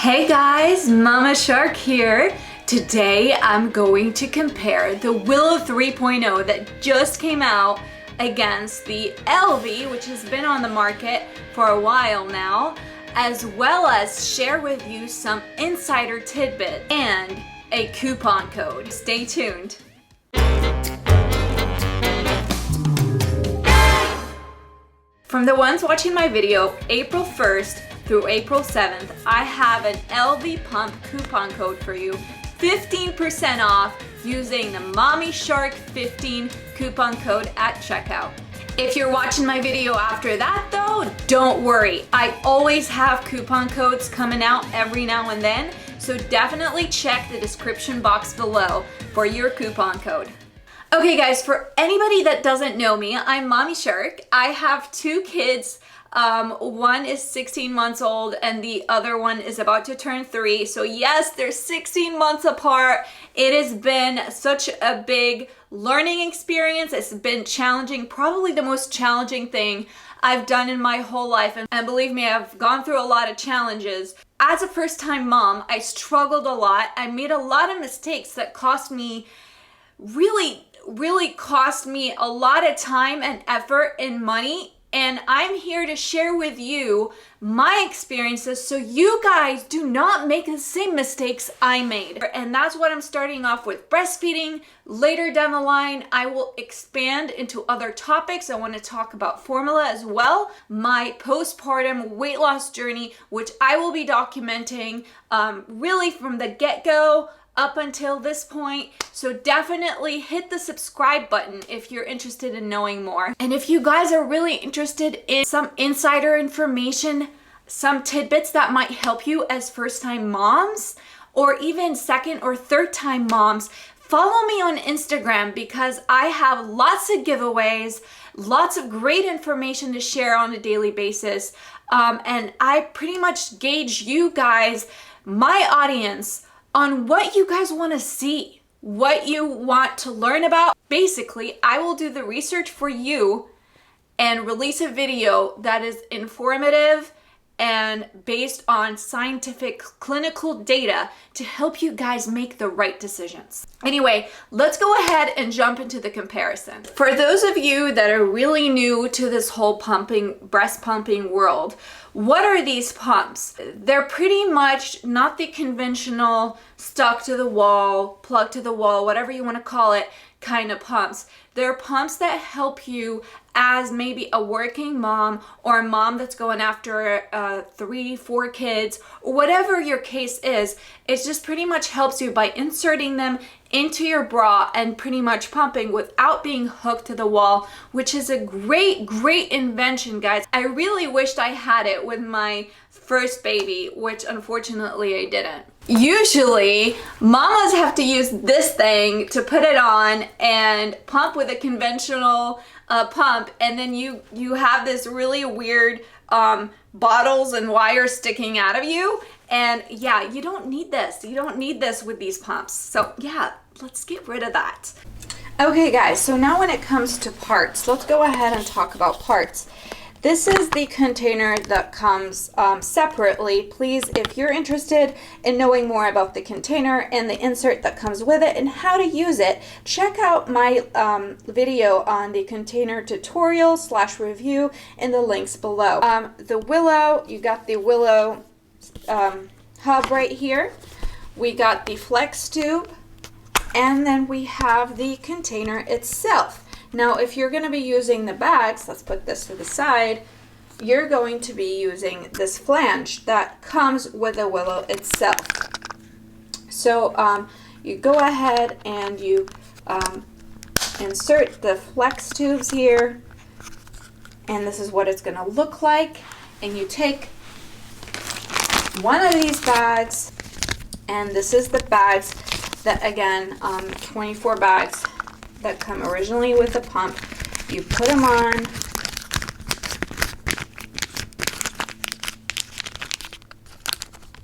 Hey guys, Mama Shark here. Today I'm going to compare the Willow 3.0 that just came out against the Elvie, which has been on the market for a while now, as well as share with you some insider tidbit and a coupon code. Stay tuned. From the ones watching my video, April 1st through April 7th, I have an Elvie Pump coupon code for you. 15% off using the Mommy Shark 15 coupon code at checkout. If you're watching my video after that though, don't worry. I always have coupon codes coming out every now and then, so definitely check the description box below for your coupon code. Okay guys, for anybody that doesn't know me, I'm Mommy Shark. I have two kids. One is 16 months old and the other one is about to turn 3. So yes, they're 16 months apart. It has been such a big learning experience. It's been challenging, probably the most challenging thing I've done in my whole life. And believe me, I've gone through a lot of challenges. As a first-time mom, I struggled a lot. I made a lot of mistakes that cost me really cost me a lot of time and effort and money, and I'm here to share with you my experiences so you guys do not make the same mistakes I made. And that's what I'm starting off with, breastfeeding. Later down the line, I will expand into other topics. I want to talk about formula as well, my postpartum weight loss journey, which I will be documenting really from the get-go up until this point. So definitely hit the subscribe button if you're interested in knowing more. And if you guys are really interested in some insider information, some tidbits that might help you as first-time moms or even second or third-time moms, follow me on Instagram because I have lots of giveaways, lots of great information to share on a daily basis. And I pretty much gauge you guys, my audience, on what you guys want to see, what you want to learn about. Basically, I will do the research for you and release a video that is informative and based on scientific clinical data to help you guys make the right decisions. Anyway, let's go ahead and jump into the comparison. For those of you that are really new to this whole breast pumping world, what are these pumps? They're pretty much not the conventional stuck to the wall, plug to the wall, whatever you want to call it, kind of pumps. They're pumps that help you as maybe a working mom or a mom that's going after 3-4 kids, or whatever your case is. It just pretty much helps you by inserting them into your bra and pretty much pumping without being hooked to the wall, which is a great invention, guys. I really wished I had it with my first baby, which unfortunately I didn't. Usually, mamas have to use this thing to put it on and pump with a conventional pump, and then you have this really weird bottles and wires sticking out of you. And yeah, you don't need this. You don't need this with these pumps. So yeah, let's get rid of that. Okay guys, so now when it comes to parts, let's go ahead and talk about parts. This is the container that comes separately. Please, if you're interested in knowing more about the container and the insert that comes with it and how to use it, check out my video on the container tutorial / review in the links below. The Willow, you got the Willow hub right here. We got the flex tube, and then we have the container itself. Now, if you're going to be using the bags, let's put this to the side, you're going to be using this flange that comes with the Willow itself. So you go ahead and you insert the flex tubes here, and this is what it's going to look like. And you take one of these bags, and this is the bags that, again, 24 bags that come originally with the pump. You put them on,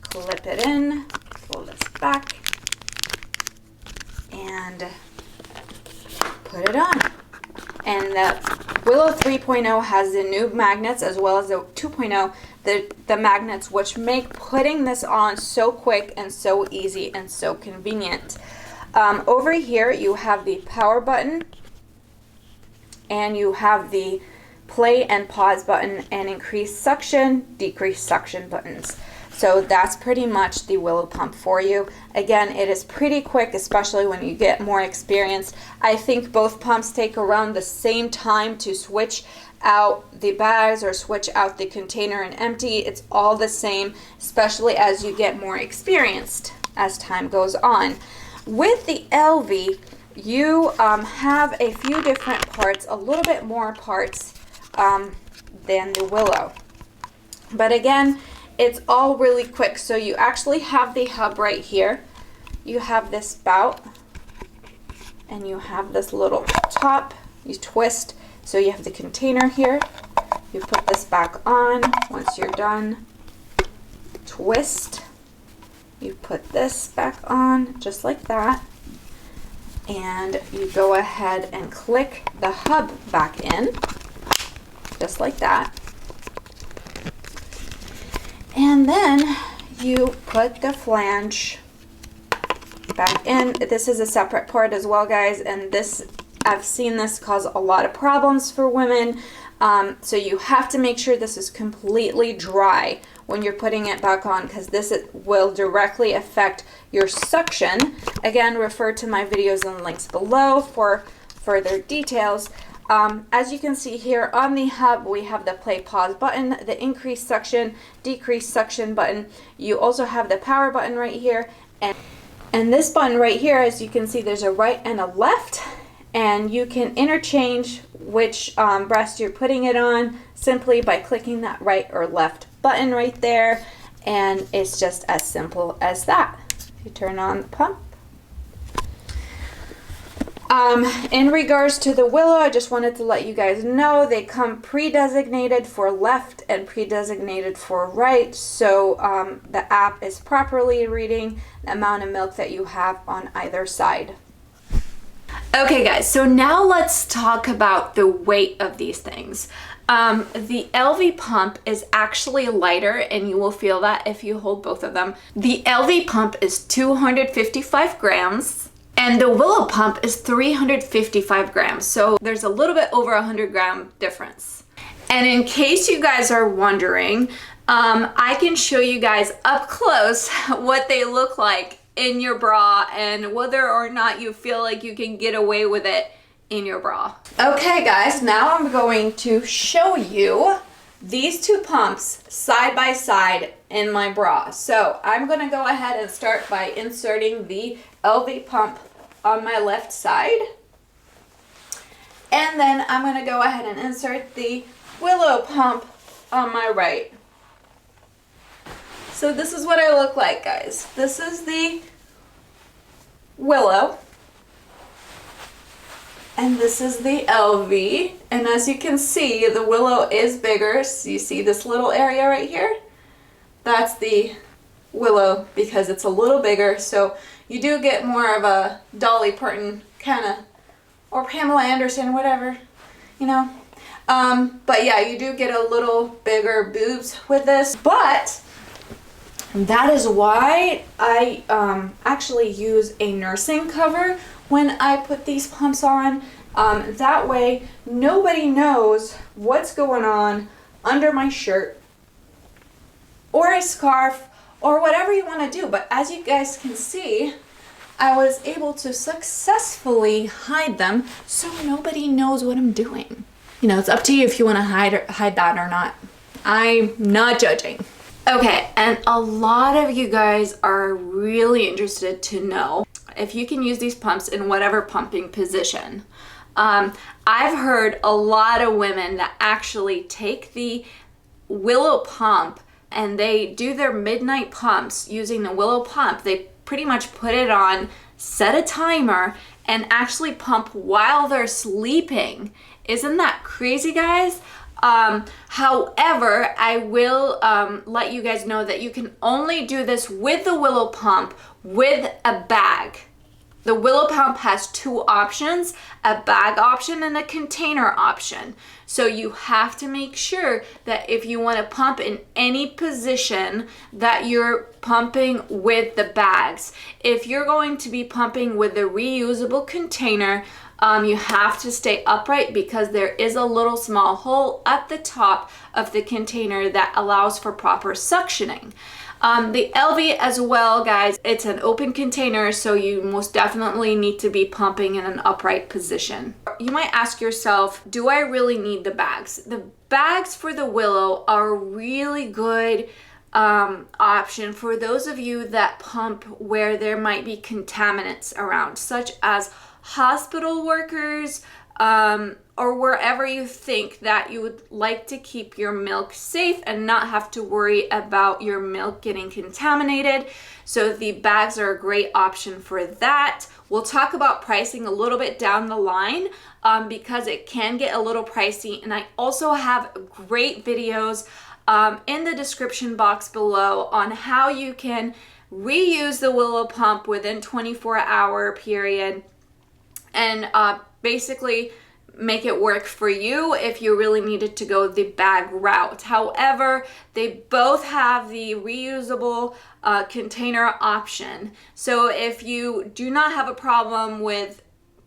clip it in, pull this back, and put it on. And the Willow 3.0 has the new magnets as well as the 2.0. The the magnets, which make putting this on so quick and so easy and so convenient. Over here you have the power button, and you have the play and pause button and increase suction, decrease suction buttons. So that's pretty much the Willow Pump for you. Again, it is pretty quick, especially when you get more experience. I think both pumps take around the same time to switch out the bags or switch out the container and empty. It's all the same, especially as you get more experienced as time goes on. With the Elvie, you have a few different parts, a little bit more parts than the Willow. But again, it's all really quick. So you actually have the hub right here. You have this spout, and you have this little top. You twist. So you have the container here. You put this back on. Once you're done, twist. You put this back on just like that. And you go ahead and click the hub back in, just like that. And then you put the flange back in. This is a separate part as well, guys, and this, I've seen this cause a lot of problems for women. So you have to make sure this is completely dry when you're putting it back on, because this will directly affect your suction. Again, refer to my videos and links below for further details. As you can see here on the hub, we have the play pause button, the increase suction, decrease suction button. You also have the power button right here, and this button right here, as you can see, there's a right and a left, and you can interchange which breast you're putting it on simply by clicking that right or left button right there, and it's just as simple as that. You turn on the pump. In regards to the Willow, I just wanted to let you guys know they come pre-designated for left and pre-designated for right, so the app is properly reading the amount of milk that you have on either side. Okay guys, so now let's talk about the weight of these things. The Elvie Pump is actually lighter, and you will feel that if you hold both of them. The Elvie Pump is 255 grams, and the Willow Pump is 355 grams. So there's a little bit over 100-gram difference. And in case you guys are wondering, I can show you guys up close what they look like in your bra and whether or not you feel like you can get away with it in your bra. Okay guys, now I'm going to show you these two pumps side by side in my bra. So I'm going to go ahead and start by inserting the Elvie Pump on my left side, and then I'm going to go ahead and insert the Willow Pump on my right. So this is what I look like, guys. This is the Willow, and this is the Elvie. And as you can see, the Willow is bigger. So you see this little area right here? That's the Willow because it's a little bigger. So you do get more of a Dolly Parton kind of, or Pamela Anderson, whatever, you know. But yeah, you do get a little bigger boobs with this. But that is why I actually use a nursing cover when I put these pumps on. That way nobody knows what's going on under my shirt or a scarf or whatever you want to do. But as you guys can see, I was able to successfully hide them so nobody knows what I'm doing. You know, it's up to you if you want to hide that or not. I'm not judging. Okay, and a lot of you guys are really interested to know if you can use these pumps in whatever pumping position. I've heard a lot of women that actually take the Willow Pump and they do their midnight pumps using the Willow Pump. They pretty much put it on, set a timer, and actually pump while they're sleeping. Isn't that crazy, guys? However, I will let you guys know that you can only do this with the Willow Pump with a bag. The Willow Pump has two options, a bag option and a container option. So you have to make sure that if you want to pump in any position that you're pumping with the bags. If you're going to be pumping with the reusable container, you have to stay upright because there is a little small hole at the top of the container that allows for proper suctioning. The Elvie as well, guys, it's an open container, so you most definitely need to be pumping in an upright position. You might ask yourself, do I really need the bags? The bags for the Willow are a really good option for those of you that pump where there might be contaminants around, such as hospital workers, or wherever you think that you would like to keep your milk safe and not have to worry about your milk getting contaminated. So the bags are a great option for that. We'll talk about pricing a little bit down the line because it can get a little pricey. And I also have great videos in the description box below on how you can reuse the Willow Pump within 24-hour period and basically make it work for you if you really needed to go the bag route. However, they both have the reusable container option. So if you do not have a problem with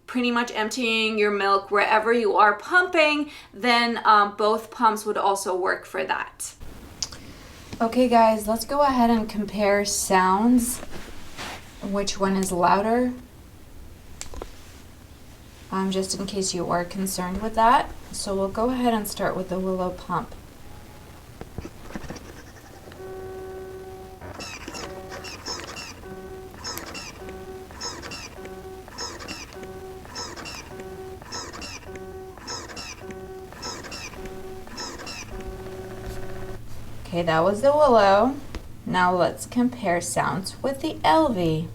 pretty much emptying your milk wherever you are pumping, then both pumps would also work for that. Okay guys, let's go ahead and compare sounds. Which one is louder? Just in case you are concerned with that. So we'll go ahead and start with the Willow Pump. Okay, that was the Willow. Now let's compare sounds with the Elvie.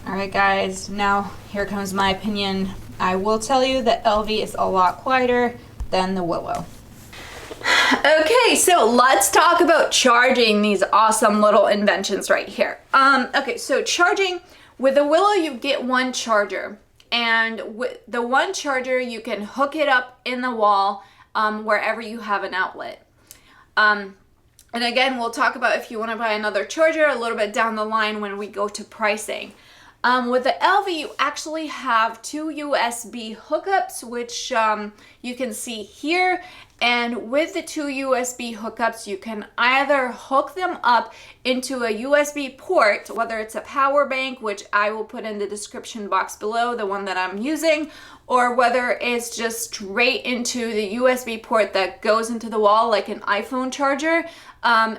Alright guys, now here comes my opinion. I will tell you that Elvie is a lot quieter than the Willow. Okay, so let's talk about charging these awesome little inventions right here. Okay, so charging, with the Willow you get one charger, and with the one charger you can hook it up in the wall wherever you have an outlet. And again, we'll talk about if you want to buy another charger a little bit down the line when we go to pricing. With the Elvie, you actually have two USB hookups, which you can see here. And with the two USB hookups, you can either hook them up into a USB port, whether it's a power bank, which I will put in the description box below, the one that I'm using, or whether it's just straight into the USB port that goes into the wall like an iPhone charger.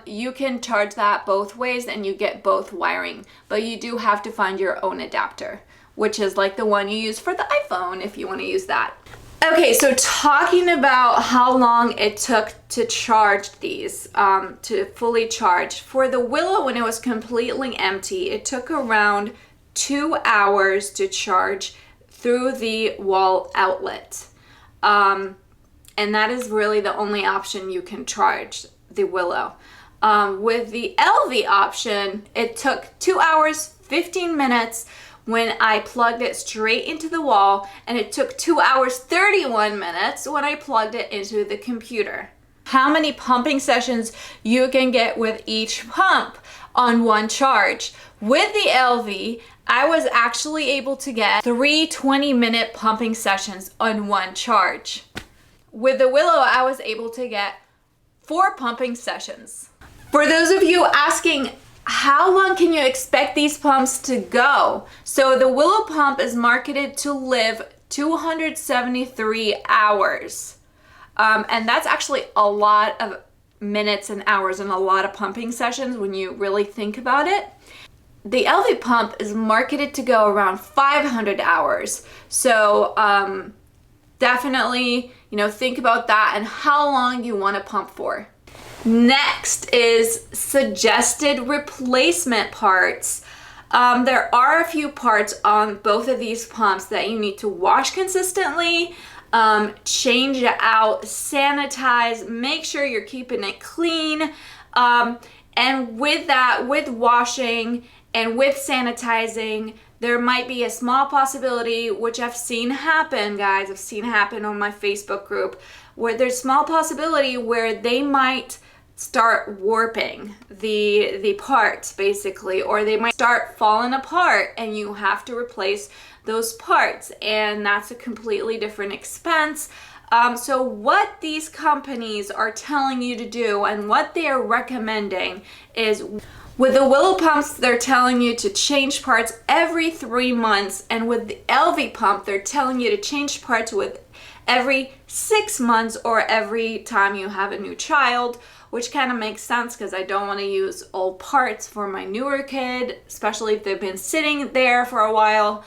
You can charge that both ways and you get both wiring, but you do have to find your own adapter, which is like the one you use for the iPhone if you want to use that. Okay, so talking about how long it took to charge these, to fully charge. For the Willow, when it was completely empty, it took around 2 hours to charge through the wall outlet. And that is really the only option you can charge the Willow. With the Elvie option, it took 2 hours, 15 minutes when I plugged it straight into the wall, and it took 2 hours, 31 minutes when I plugged it into the computer. How many pumping sessions you can get with each pump on one charge. With the Elvie, I was actually able to get 3 20-minute pumping sessions on one charge. With the Willow, I was able to get 4 pumping sessions. For those of you asking, how long can you expect these pumps to go? So the Willow Pump is marketed to live 273 hours. And that's actually a lot of minutes and hours and a lot of pumping sessions when you really think about it. The Elvie Pump is marketed to go around 500 hours. So definitely, think about that and how long you want to pump for. Next is suggested replacement parts. There are a few parts on both of these pumps that you need to wash consistently. change it out, sanitize, make sure you're keeping it clean. And with that, with washing and with sanitizing, there might be a small possibility, which I've seen happen, guys, I've seen happen on my Facebook group, where there's small possibility where they might start warping the parts basically, or they might start falling apart and you have to replace those parts, and that's a completely different expense. So what these companies are telling you to do and what they are recommending is, with the Willow pumps, they're telling you to change parts every 3 months, and with the Elvie pump, they're telling you to change parts with every 6 months or every time you have a new child, which kind of makes sense because I don't want to use old parts for my newer kid, especially if they've been sitting there for a while.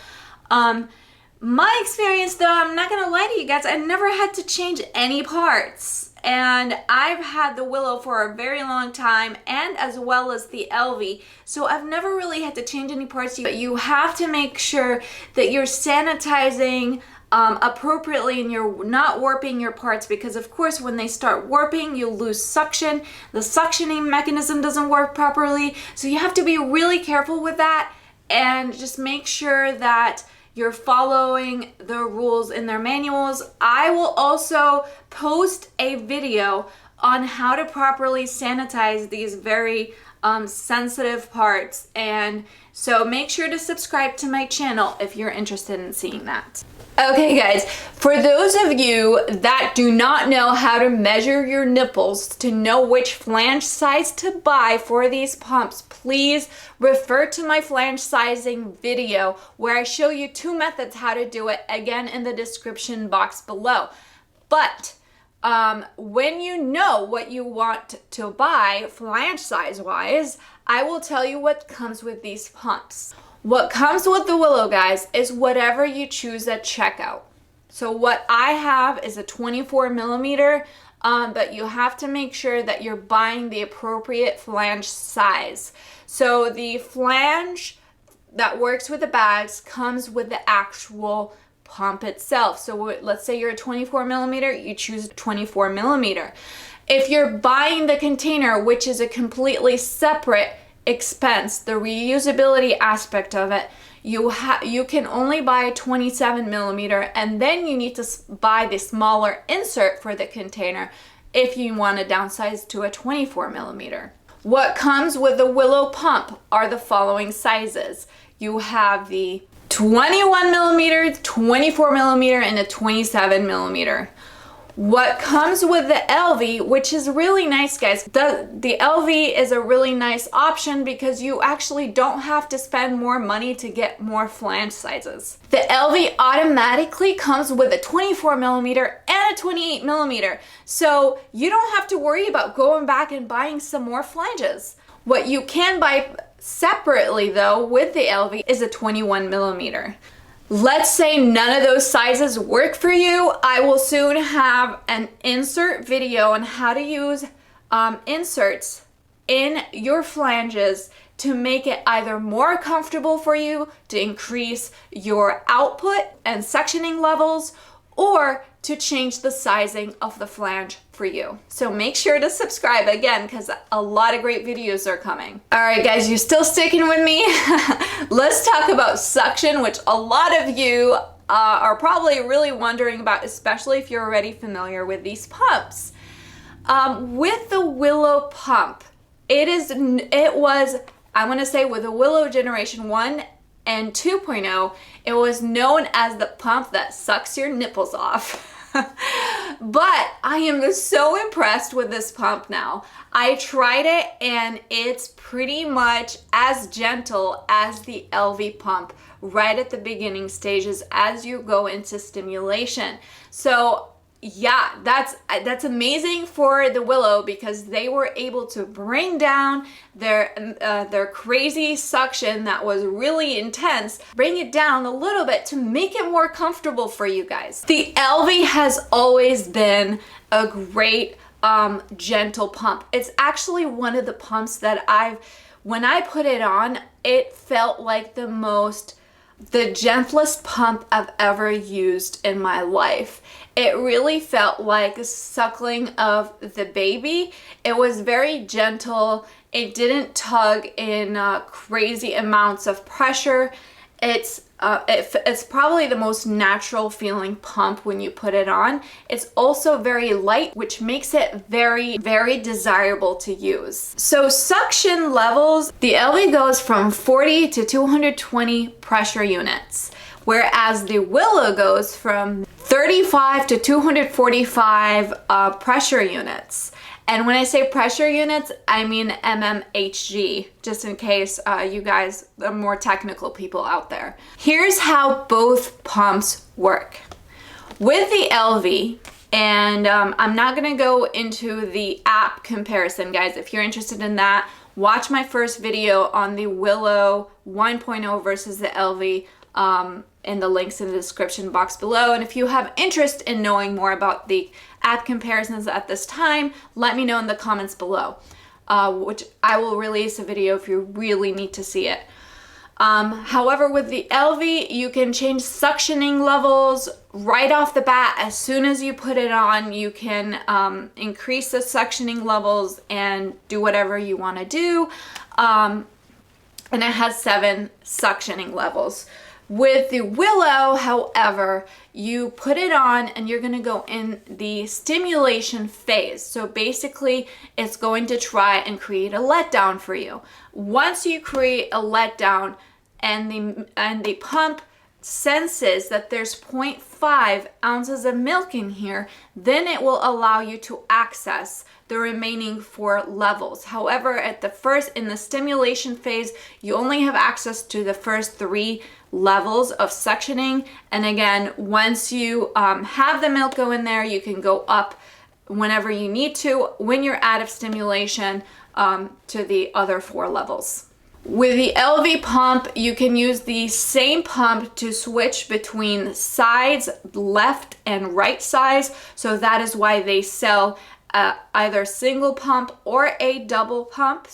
My experience though, I'm not gonna lie to you guys, I never had to change any parts. And I've had the Willow for a very long time, and as well as the Elvie, so I've never really had to change any parts. But you have to make sure that you're sanitizing appropriately and you're not warping your parts, because of course when they start warping, you lose suction. The suctioning mechanism doesn't work properly, so you have to be really careful with that and just make sure that you're following the rules in their manuals. I will also post a video on how to properly sanitize these very sensitive parts, and so make sure to subscribe to my channel if you're interested in seeing that. Okay guys, for those of you that do not know how to measure your nipples to know which flange size to buy for these pumps, please refer to my flange sizing video where I show you 2 methods how to do it, again in the description box below. But when you know what you want to buy flange size wise, I will tell you what comes with these pumps. What comes with the Willow, guys, is whatever you choose at checkout. So what I have is a 24 millimeter, but you have to make sure that you're buying the appropriate flange size. So the flange that works with the bags comes with the actual pump itself. So let's say you're a 24 millimeter, you choose 24 millimeter. If you're buying the container, which is a completely separate expense, the reusability aspect of it, you can only buy 27 millimeter, and then you need to buy the smaller insert for the container if you want to downsize to a 24 millimeter. What comes with the Willow pump are the following sizes. You have the 21 millimeter, 24 millimeter, and a 27 millimeter. What comes with the Elvie, which is really nice, guys, the Elvie is a really nice option because you actually don't have to spend more money to get more flange sizes. The Elvie automatically comes with a 24 millimeter and a 28 millimeter, so you don't have to worry about going back and buying some more flanges. What you can buy separately though with the Elvie is a 21 millimeter. Let's say none of those sizes work for you. I will soon have an insert video on how to use inserts in your flanges to make it either more comfortable for you, to increase your output and sectioning levels, or to change the sizing of the flange for you. So make sure to subscribe again, because a lot of great videos are coming. All right guys, you still sticking with me? Let's talk about suction, which a lot of you are probably really wondering about, especially if you're already familiar with these pumps. With the Willow pump, it was, I want to say with the Willow Generation 1 and 2.0, it was known as the pump that sucks your nipples off. But I am so impressed with this pump now. I tried it and it's pretty much as gentle as the Elvie pump right at the beginning stages as you go into stimulation. So yeah, that's amazing for the Willow, because they were able to bring down their crazy suction that was really intense, bring it down a little bit to make it more comfortable for you guys. The Elvie has always been a great gentle pump. It's actually one of the pumps that when I put it on, it felt like the most the gentlest pump I've ever used in my life. It really felt like suckling of the baby. It was very gentle. It didn't tug in crazy amounts of pressure. It's probably the most natural feeling pump when you put it on. It's also very light, which makes it very, very desirable to use. So suction levels, the Elvie goes from 40 to 220 pressure units, whereas the Willow goes from 35 to 245 pressure units. And when I say pressure units, I mean mmHg, just in case you guys are more technical people out there. Here's how both pumps work. With the Elvie, and I'm not gonna go into the app comparison, guys. If you're interested in that, watch my first video on the Willow 1.0 versus the Elvie, in the links in the description box below. And if you have interest in knowing more about the app comparisons at this time, let me know in the comments below, which I will release a video if you really need to see it. However, with the Elvie, you can change suctioning levels right off the bat. As soon as you put it on, you can increase the suctioning levels and do whatever you want to do. And it has 7 suctioning levels. With the Willow, however, you put it on and you're gonna go in the stimulation phase. So basically, it's going to try and create a letdown for you. Once you create a letdown and the pump senses that there's 0.5 ounces of milk in here, then it will allow you to access the remaining 4 levels. However, in the stimulation phase, you only have access to the first 3 levels of suctioning. And again, once you have the milk go in there, you can go up whenever you need to when you're out of stimulation to the other 4 levels. With the Elvie pump, you can use the same pump to switch between sides, left and right sides. So that is why they sell either single pump or a double pump.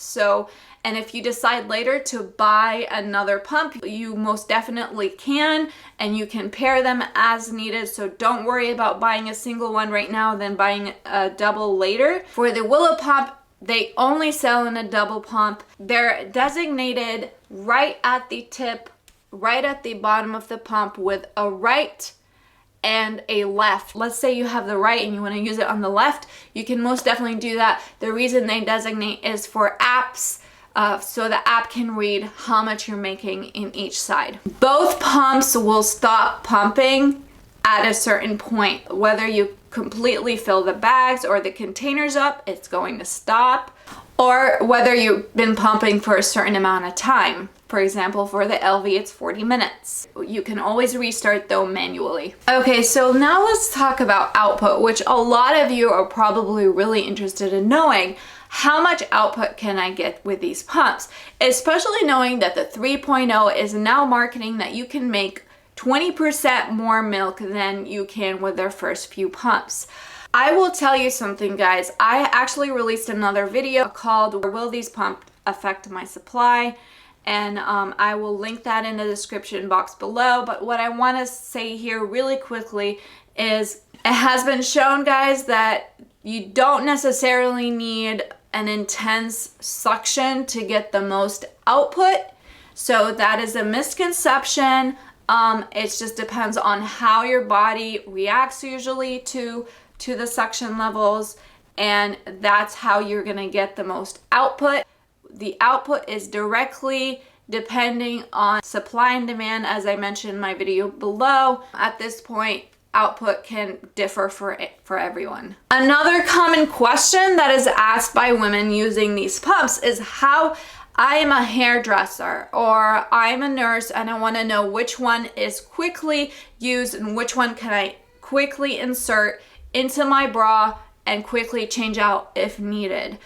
And if you decide later to buy another pump, you most definitely can, and you can pair them as needed. So don't worry about buying a single one right now, then buying a double later. For the Willow pump, they only sell in a double pump. They're designated right at the tip, right at the bottom of the pump, with a right and a left. Let's say you have the right and you want to use it on the left, you can most definitely do that. The reason they designate is for apps, so the app can read how much you're making in each side. Both pumps will stop pumping at a certain point. Whether you completely fill the bags or the containers up, it's going to stop. Or whether you've been pumping for a certain amount of time. For example, for the Elvie, it's 40 minutes. You can always restart though manually. Okay, so now let's talk about output, which a lot of you are probably really interested in knowing. How much output can I get with these pumps? Especially knowing that the 3.0 is now marketing that you can make 20% more milk than you can with their first few pumps. I will tell you something, guys. I actually released another video called Will These Pumps Affect My Supply? And I will link that in the description box below. But what I want to say here really quickly is it has been shown, guys, that you don't necessarily need an intense suction to get the most output. So that is a misconception. It just depends on how your body reacts usually to the suction levels, and that's how you're gonna get the most output. The output is directly depending on supply and demand, as I mentioned in my video below. At this point, output can differ for everyone. Another common question that is asked by women using these pumps is how I am a hairdresser or I'm a nurse and I want to know which one is quickly used and which one can I quickly insert into my bra and quickly change out if needed.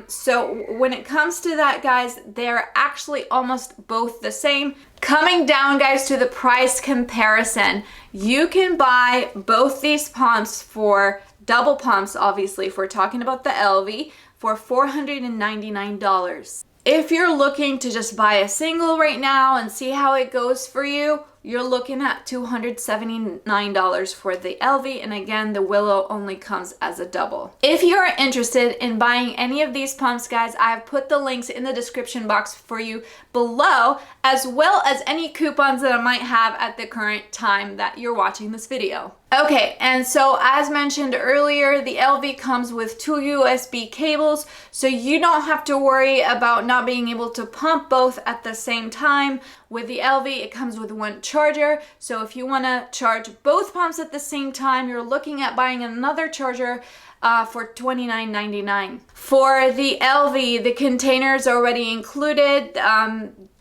So when it comes to that, guys, they're actually almost both the same. Coming down, guys, to the price comparison, you can buy both these pumps for double pumps, obviously, if we're talking about the Elvie, for $499. If you're looking to just buy a single right now and see how it goes for you, you're looking at $279 for the Elvie, and again, the Willow only comes as a double. If you're interested in buying any of these pumps, guys, I have put the links in the description box for you below, as well as any coupons that I might have at the current time that you're watching this video. Okay, and so as mentioned earlier, the Elvie comes with 2 USB cables, so you don't have to worry about not being able to pump both at the same time. With the Elvie, it comes with 1 charger, so if you want to charge both pumps at the same time, you're looking at buying another charger for $29.99. For the Elvie, the container is already included,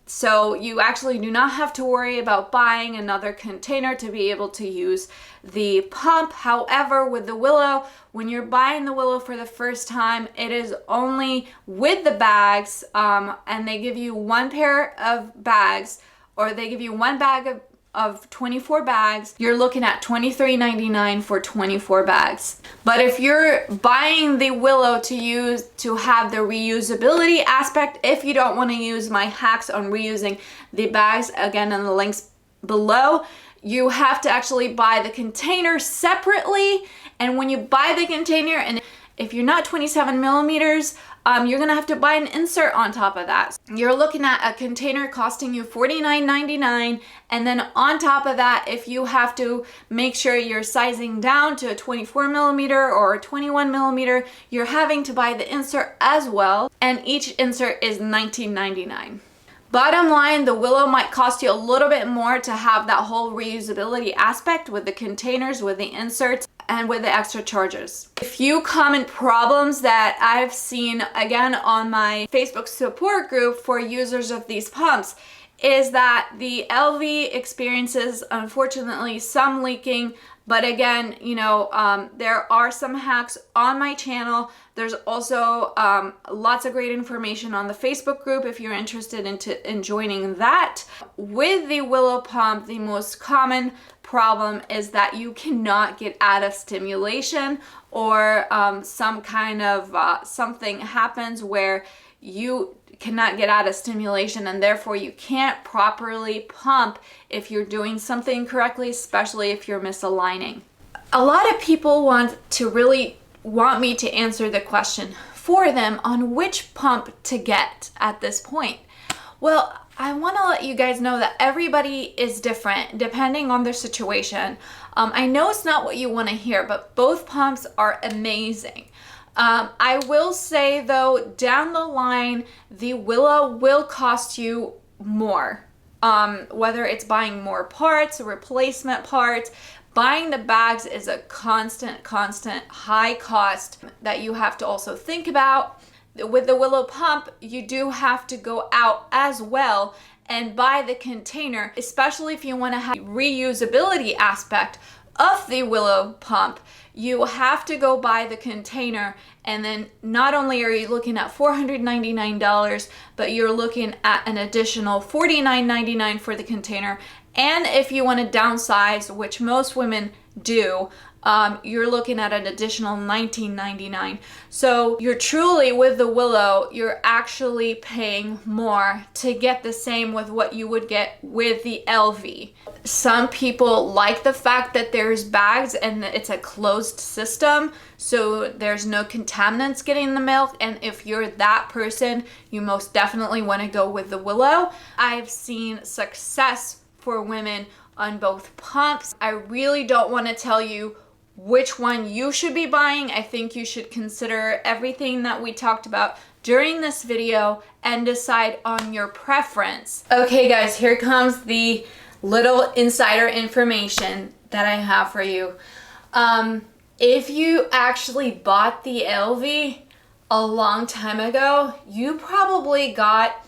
so you actually do not have to worry about buying another container to be able to use the pump. However, with the Willow, when you're buying the Willow for the first time, it is only with the bags, and they give you 1 pair of bags, or they give you 1 bag of 24 bags. You're looking at $23.99 for 24 bags. But if you're buying the Willow to have the reusability aspect, if you don't want to use my hacks on reusing the bags, again in the links below, you have to actually buy the container separately. And when you buy the container, and if you're not 27 millimeters, you're gonna have to buy an insert on top of that. You're looking at a container costing you $49.99, and then on top of that, if you have to make sure you're sizing down to a 24 millimeter or a 21 millimeter, you're having to buy the insert as well, and each insert is $19.99. Bottom line, the Willow might cost you a little bit more to have that whole reusability aspect with the containers, with the inserts, and with the extra chargers. A few common problems that I've seen, again, on my Facebook support group for users of these pumps is that the Elvie experiences, unfortunately, some leaking. But again, you know, there are some hacks on my channel. There's also lots of great information on the Facebook group if you're interested in joining that. With the Willow Pump, the most common problem is that you cannot get out of stimulation, or some kind of something happens where you cannot get out of stimulation, and therefore you can't properly pump if you're doing something correctly, especially if you're misaligning. A lot of people want me to answer the question for them on which pump to get at this point. Well, I want to let you guys know that everybody is different depending on their situation. I know it's not what you want to hear, but both pumps are amazing. I will say though, down the line, the Willow will cost you more. Whether it's buying more parts, replacement parts, buying the bags is a constant high cost that you have to also think about. With the Willow Pump, you do have to go out as well and buy the container, especially if you want to have the reusability aspect of the Willow Pump. You have to go buy the container, and then not only are you looking at $499, but you're looking at an additional $49.99 for the container. And if you want to downsize, which most women do, you're looking at an additional $19.99. So you're truly, with the Willow, you're actually paying more to get the same with what you would get with the Elvie. Some people like the fact that there's bags and it's a closed system, so there's no contaminants getting in the milk. And if you're that person, you most definitely want to go with the Willow. I've seen success for women on both pumps. I really don't want to tell you which one you should be buying. I think you should consider everything that we talked about during this video and decide on your preference. Okay guys, here comes the little insider information that I have for you. If you actually bought the Elvie a long time ago, you probably got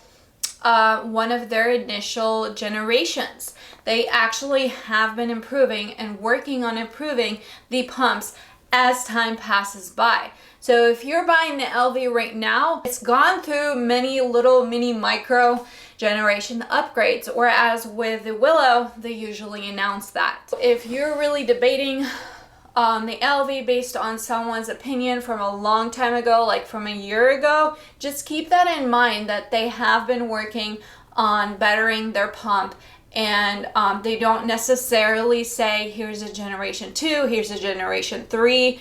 one of their initial generations. They actually have been improving and working on improving the pumps as time passes by. So if you're buying the Elvie right now, it's gone through many little mini micro generation upgrades, whereas with the Willow, they usually announce that. If you're really debating the Elvie based on someone's opinion from a long time ago, like from a year ago, just keep that in mind that they have been working on bettering their pump, and they don't necessarily say here's a generation 2, here's a generation 3.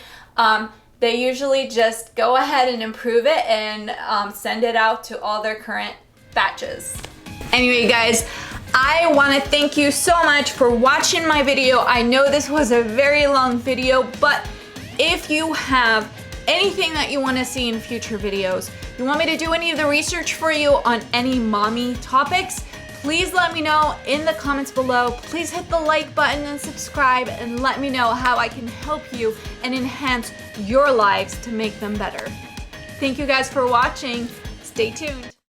They usually just go ahead and improve it and send it out to all their current batches. Anyway guys, I want to thank you so much for watching my video. I know this was a very long video, but if you have anything that you want to see in future videos, you want me to do any of the research for you on any mommy topics, please let me know in the comments below. Please hit the like button and subscribe and let me know how I can help you and enhance your lives to make them better. Thank you guys for watching. Stay tuned.